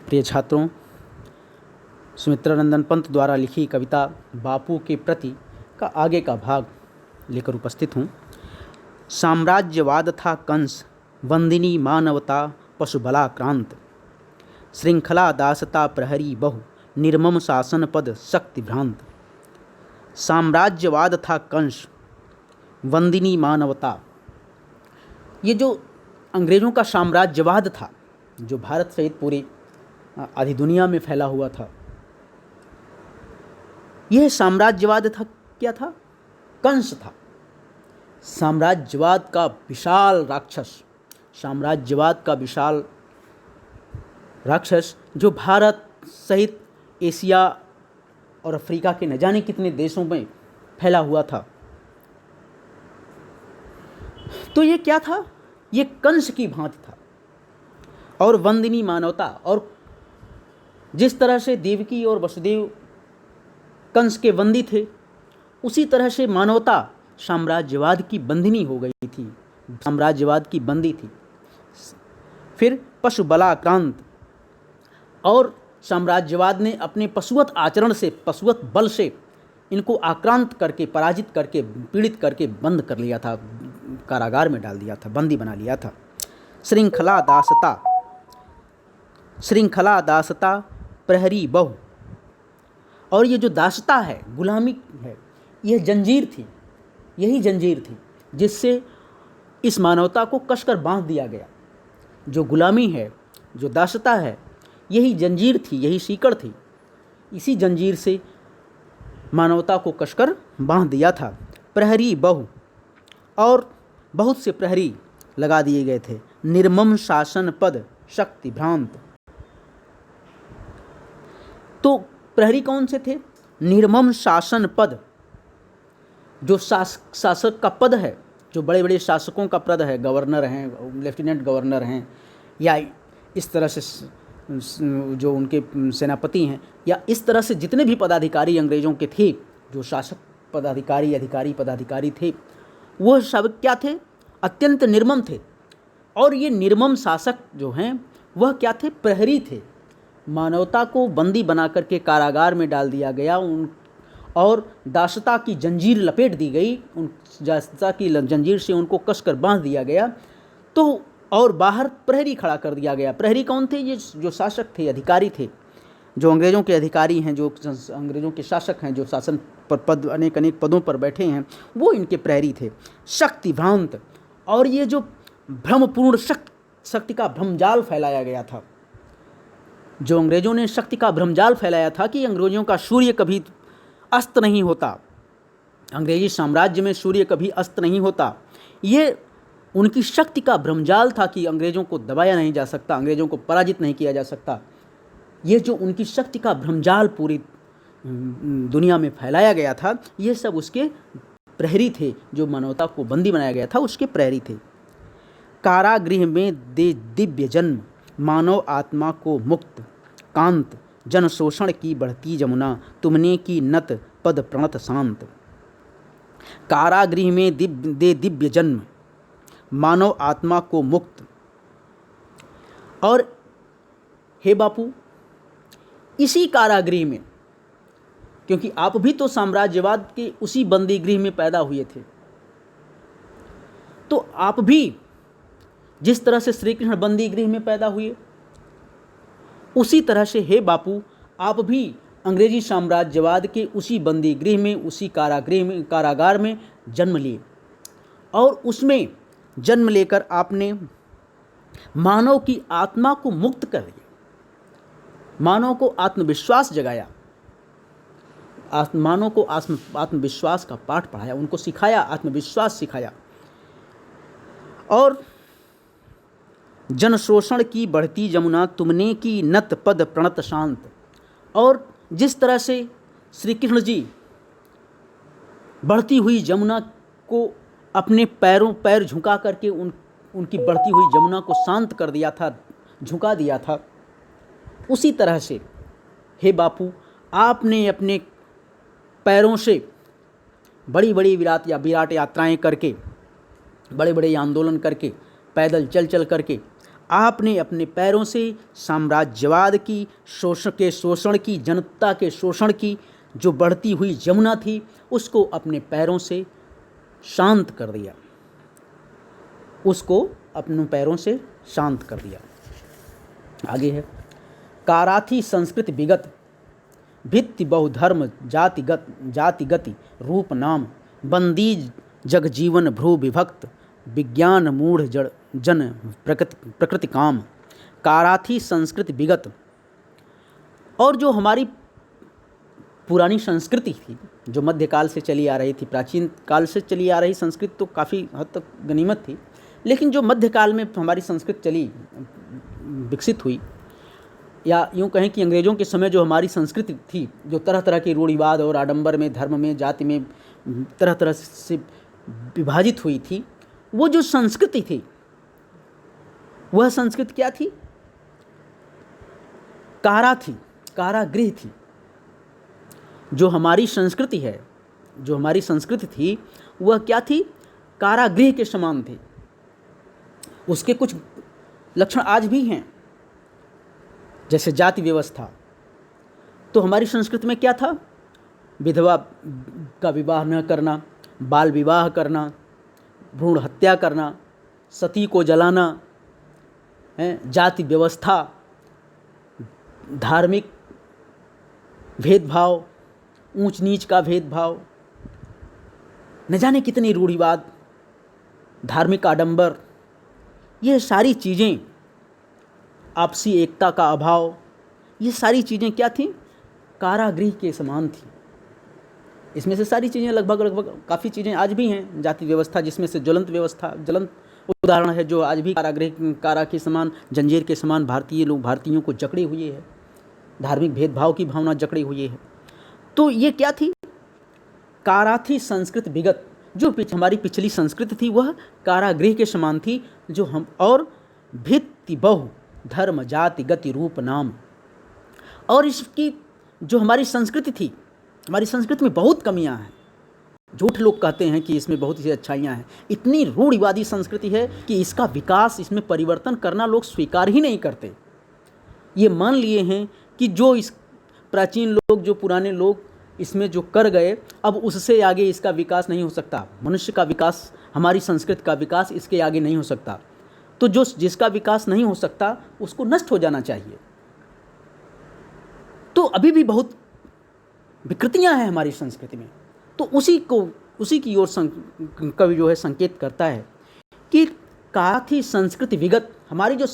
प्रिय छात्रों, सुमित्रानंदन पंत द्वारा लिखी कविता बापू के प्रति का आगे का भाग लेकर उपस्थित हूँ। साम्राज्यवाद था कंस, वंदिनी मानवता पशुबलाक्रांत। श्रृंखला दासता प्रहरी बहु, निर्मम शासन पद शक्ति भ्रांत। साम्राज्यवाद था कंस, वंदिनी मानवता। ये जो अंग्रेज़ों का साम्राज्यवाद था, जो भारत सहित पूरी आधी दुनिया में फैला हुआ था, यह साम्राज्यवाद था। क्या था? कंस था। साम्राज्यवाद का विशाल राक्षस, साम्राज्यवाद का विशाल राक्षस जो भारत सहित एशिया और अफ्रीका के न जाने कितने देशों में फैला हुआ था। तो ये क्या था? ये कंस की भांति था। और वंदिनी मानवता, और जिस तरह से देवकी और वसुदेव कंस के बंदी थे, उसी तरह से मानवता साम्राज्यवाद की बंदिनी हो गई थी, साम्राज्यवाद की बंदी थी। फिर पशु बलाक्रांत, और साम्राज्यवाद ने अपने पशुवत आचरण से, पशुवत बल से इनको आक्रांत करके, पराजित करके, पीड़ित करके बंद कर लिया था, कारागार में डाल दिया था, बंदी बना लिया था। श्रृंखला दासता, श्रृंखला दासता प्रहरी बहु। और ये जो दासता है, गुलामी है, यह जंजीर थी, यही जंजीर थी जिससे इस मानवता को कसकर बांध दिया गया। जो गुलामी है, जो दासता है, यही जंजीर थी, यही सीकड़ थी। इसी जंजीर से मानवता को कसकर बांध दिया था। प्रहरी बहु, और बहुत से प्रहरी लगा दिए गए थे। निर्मम शासन पद शक्ति भ्रांत। तो प्रहरी कौन से थे? निर्मम शासन पद, जो शासक का पद है, जो बड़े बड़े शासकों का पद है, गवर्नर हैं, लेफ्टिनेंट गवर्नर हैं, या इस तरह से जो उनके सेनापति हैं, या इस तरह से जितने भी पदाधिकारी अंग्रेज़ों के थे, जो शासक पदाधिकारी, अधिकारी, पदाधिकारी थे, वह सब क्या थे? अत्यंत निर्मम थे। और ये निर्मम शासक जो हैं, वह क्या थे? प्रहरी थे। मानवता को बंदी बना करके कारागार में डाल दिया गया, और दासता की जंजीर लपेट दी गई, उन दासता की जंजीर से उनको कसकर बांध दिया गया। तो और बाहर प्रहरी खड़ा कर दिया गया। प्रहरी कौन थे? ये जो शासक थे, अधिकारी थे, जो अंग्रेज़ों के अधिकारी हैं, जो अंग्रेज़ों के शासक हैं, जो शासन पर पद, अनेक अनेक पदों पर बैठे हैं, वो इनके प्रहरी थे। शक्ति भ्रांत, और ये जो भ्रमपूर्ण शक्ति का भ्रमजाल फैलाया गया था, जो अंग्रेज़ों ने शक्ति का भ्रमजाल फैलाया था कि अंग्रेज़ों का सूर्य कभी अस्त नहीं होता, अंग्रेजी साम्राज्य में सूर्य कभी अस्त नहीं होता, ये उनकी शक्ति का भ्रमजाल था कि अंग्रेज़ों को दबाया नहीं जा सकता, अंग्रेज़ों को पराजित नहीं किया जा सकता। ये जो उनकी शक्ति का भ्रमजाल पूरी दुनिया में फैलाया गया था, ये सब उसके प्रहरी थे। जो मानवता को बंदी बनाया गया था, उसके प्रहरी थे। कारागृह में दे दिव्य जन्म, मानव आत्मा को मुक्त कांत। जन शोषण की बढ़ती जमुना, तुमने की नत पद प्रणत शांत। कारागृह में दे दिव्य जन्म, मानव आत्मा को मुक्त। और हे बापू, इसी कारागृह में, क्योंकि आप भी तो साम्राज्यवाद के उसी बंदी गृह में पैदा हुए थे, तो आप भी जिस तरह से श्री कृष्ण बंदी गृह में पैदा हुए, उसी तरह से हे बापू, आप भी अंग्रेजी साम्राज्यवाद के उसी बंदी गृह में, उसी कारागृह में, कारागार में जन्म लिए। और उसमें जन्म लेकर आपने मानव की आत्मा को मुक्त कर दिया, मानव को आत्मविश्वास जगाया, मानव को आत्मविश्वास का पाठ पढ़ाया, उनको सिखाया, आत्मविश्वास सिखाया। और जन शोषण की बढ़ती जमुना, तुमने की नत पद प्रणत शांत। और जिस तरह से श्री कृष्ण जी बढ़ती हुई जमुना को अपने पैर झुका करके उनकी बढ़ती हुई जमुना को शांत कर दिया था, झुका दिया था, उसी तरह से हे बापू, आपने अपने पैरों से बड़ी बड़ी विराट यात्राएं करके, बड़े बड़े आंदोलन करके, पैदल चल करके आपने अपने पैरों से साम्राज्यवाद की शोषण की, जनता के शोषण की जो बढ़ती हुई यमुना थी उसको अपने पैरों से शांत कर दिया, उसको अपने पैरों से शांत कर दिया। आगे है, काराथी संस्कृत विगत भित्ति बहुधर्म जातिगति रूप नाम बंदी जगजीवन भ्रू विभक्त विज्ञान मूढ़ जड़ जन प्रकृति काम। काराथी संस्कृति विगत, और जो हमारी पुरानी संस्कृति थी जो मध्यकाल से चली आ रही थी, प्राचीन काल से चली आ रही संस्कृति तो काफ़ी हद तक गनीमत थी, लेकिन जो मध्यकाल में हमारी संस्कृति चली विकसित हुई, या यूँ कहें कि अंग्रेज़ों के समय जो हमारी संस्कृति थी जो तरह तरह के रूढ़िवाद और आडंबर में, धर्म में, जाति में तरह तरह से विभाजित हुई थी, वो जो संस्कृति थी वह संस्कृति क्या थी? कारागृह थी। जो हमारी संस्कृति है, जो हमारी संस्कृति थी वह क्या थी? कारागृह के समान थी। उसके कुछ लक्षण आज भी हैं, जैसे जाति व्यवस्था। तो हमारी संस्कृति में क्या था? विधवा का विवाह न करना, बाल विवाह करना, भ्रूण हत्या करना, सती को जलाना, जाति व्यवस्था, धार्मिक भेदभाव, ऊंच नीच का भेदभाव, न जाने कितनी रूढ़िवाद, धार्मिक आडंबर, ये सारी चीज़ें, आपसी एकता का अभाव, ये सारी चीज़ें क्या थीं? कारागृह के समान थी। इसमें से सारी चीज़ें लगभग काफ़ी चीज़ें आज भी हैं। जाति व्यवस्था जिसमें से ज्वलंत उदाहरण है जो आज भी कारा के समान, जंजीर के समान भारतीयों को जकड़े हुए है, धार्मिक भेदभाव की भावना जकड़े हुए है। तो ये क्या थी? काराथी संस्कृत विगत, जो हमारी पिछली संस्कृति थी वह कारागृह के समान थी, जो हम और भित्ति बहु धर्म जाति गति रूप नाम। और इसकी जो हमारी संस्कृति थी, हमारी संस्कृति में बहुत कमियां हैं। झूठ लोग कहते हैं कि इसमें बहुत सी अच्छाइयाँ हैं। इतनी रूढ़िवादी संस्कृति है कि इसका विकास, इसमें परिवर्तन करना लोग स्वीकार ही नहीं करते। ये मान लिए हैं कि जो इस प्राचीन लोग, जो पुराने लोग इसमें जो कर गए, अब उससे आगे इसका विकास नहीं हो सकता। मनुष्य का विकास, हमारी संस्कृति का विकास इसके आगे नहीं हो सकता। तो जो जिसका विकास नहीं हो सकता उसको नष्ट हो जाना चाहिए। तो अभी भी बहुत विकृतियां हैं हमारी संस्कृति में। तो उसी की ओर कवि जो है संकेत करता है कि काराथी संस्कृति विगत, हमारी जो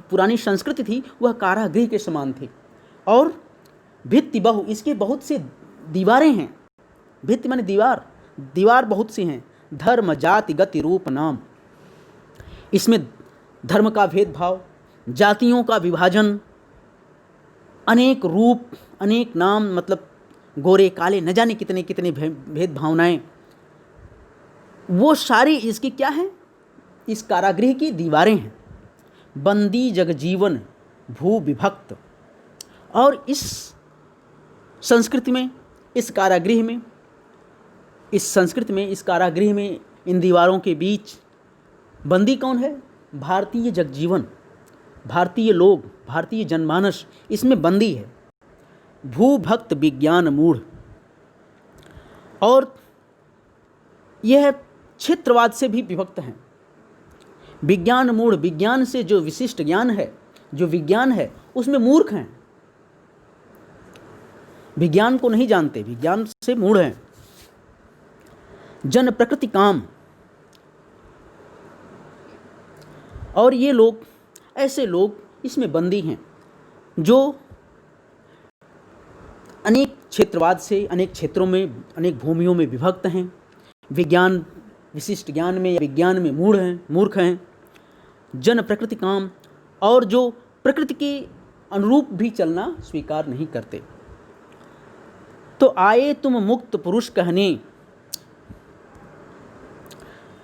पुरानी संस्कृति थी वह कारागृह के समान थी। और भित्ति बहु, इसके बहुत से दीवारें हैं। भित्ति माने दीवार बहुत सी हैं। धर्म जाति गति रूप नाम, इसमें धर्म का भेदभाव, जातियों का विभाजन, अनेक रूप, अनेक नाम, मतलब गोरे काले, न जाने कितने कितने भेद भावनाएं, वो सारी इसकी क्या है? इस कारागृह की दीवारें हैं। बंदी जगजीवन भू विभक्त। और इस संस्कृति में, इस कारागृह में, इस संस्कृति में, इस कारागृह में, इन दीवारों के बीच बंदी कौन है? भारतीय जगजीवन, भारतीय लोग, भारतीय जनमानस इसमें बंदी है। भूभक्त विज्ञान मूढ़, और यह क्षेत्रवाद से भी विभक्त हैं। विज्ञान मूढ़, विज्ञान से जो विशिष्ट ज्ञान है, जो विज्ञान है उसमें मूर्ख हैं, विज्ञान को नहीं जानते, विज्ञान से मूढ़ हैं। जन प्रकृति काम, और ये लोग, ऐसे लोग इसमें बंदी हैं जो अनेक क्षेत्रवाद से, अनेक क्षेत्रों में, अनेक भूमियों में विभक्त हैं। विज्ञान, विशिष्ट ज्ञान में या विज्ञान में मूर्ख हैं। जन प्रकृति काम, और जो प्रकृति के अनुरूप भी चलना स्वीकार नहीं करते। तो आए तुम मुक्त पुरुष कहने,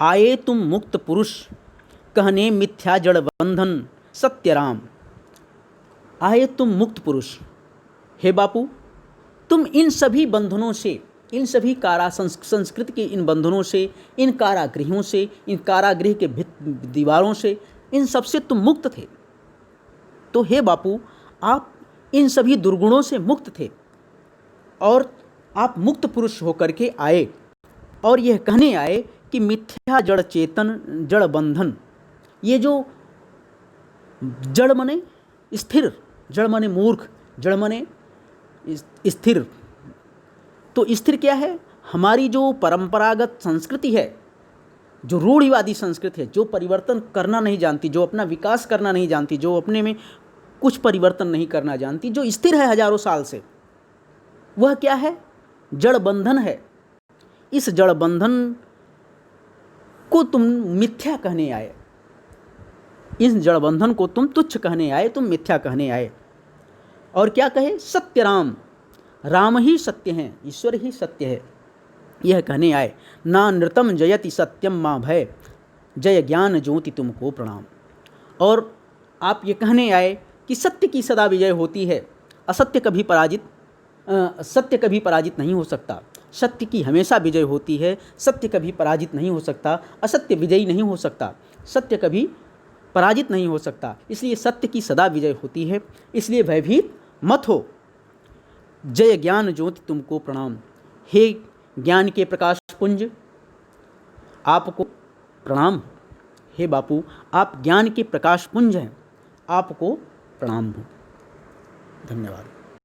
आए तुम मुक्त पुरुष कहने मिथ्या जड़ बंधन सत्य राम। आए तुम मुक्त पुरुष, हे बापू तुम इन सभी बंधनों से, इन सभी संस्कृति के इन बंधनों से, इन कारागृहों से, इन कारागृह के दीवारों से, इन सब से तुम मुक्त थे। तो हे बापू, आप इन सभी दुर्गुणों से मुक्त थे और आप मुक्त पुरुष होकर के आए और यह कहने आए कि मिथ्या जड़ चेतन जड़ बंधन, ये जो जड़ मने स्थिर, जड़ मने मूर्ख, जड़ मने स्थिर, तो स्थिर क्या है? हमारी जो परंपरागत संस्कृति है, जो रूढ़िवादी संस्कृति है, जो परिवर्तन करना नहीं जानती, जो अपना विकास करना नहीं जानती, जो अपने में कुछ परिवर्तन नहीं करना जानती, जो स्थिर है हजारों साल से, वह क्या है? जड़ बंधन है। इस जड़ बंधन को तुम मिथ्या कहने आए, इस जड़ बंधन को तुम तुच्छ कहने आए, तुम मिथ्या कहने आए। और क्या कहे? सत्य राम, राम ही सत्य हैं, ईश्वर ही सत्य है, यह कहने आए। ना नृतम जयति सत्यम माँ भय, जय ज्ञान ज्योति तुमको प्रणाम। और आप ये कहने आए कि सत्य की सदा विजय होती है, असत्य कभी सत्य कभी पराजित नहीं हो सकता। सत्य की हमेशा विजय होती है, सत्य कभी पराजित नहीं हो सकता, असत्य विजयी नहीं हो सकता, सत्य कभी पराजित नहीं हो सकता। इसलिए सत्य की सदा विजय होती है, इसलिए भयभीत मत हो। जय ज्ञान ज्योति तुमको प्रणाम, हे ज्ञान के प्रकाश पुंज, आपको प्रणाम। हे बापू, आप ज्ञान के प्रकाश पुंज हैं, आपको प्रणाम हो। धन्यवाद।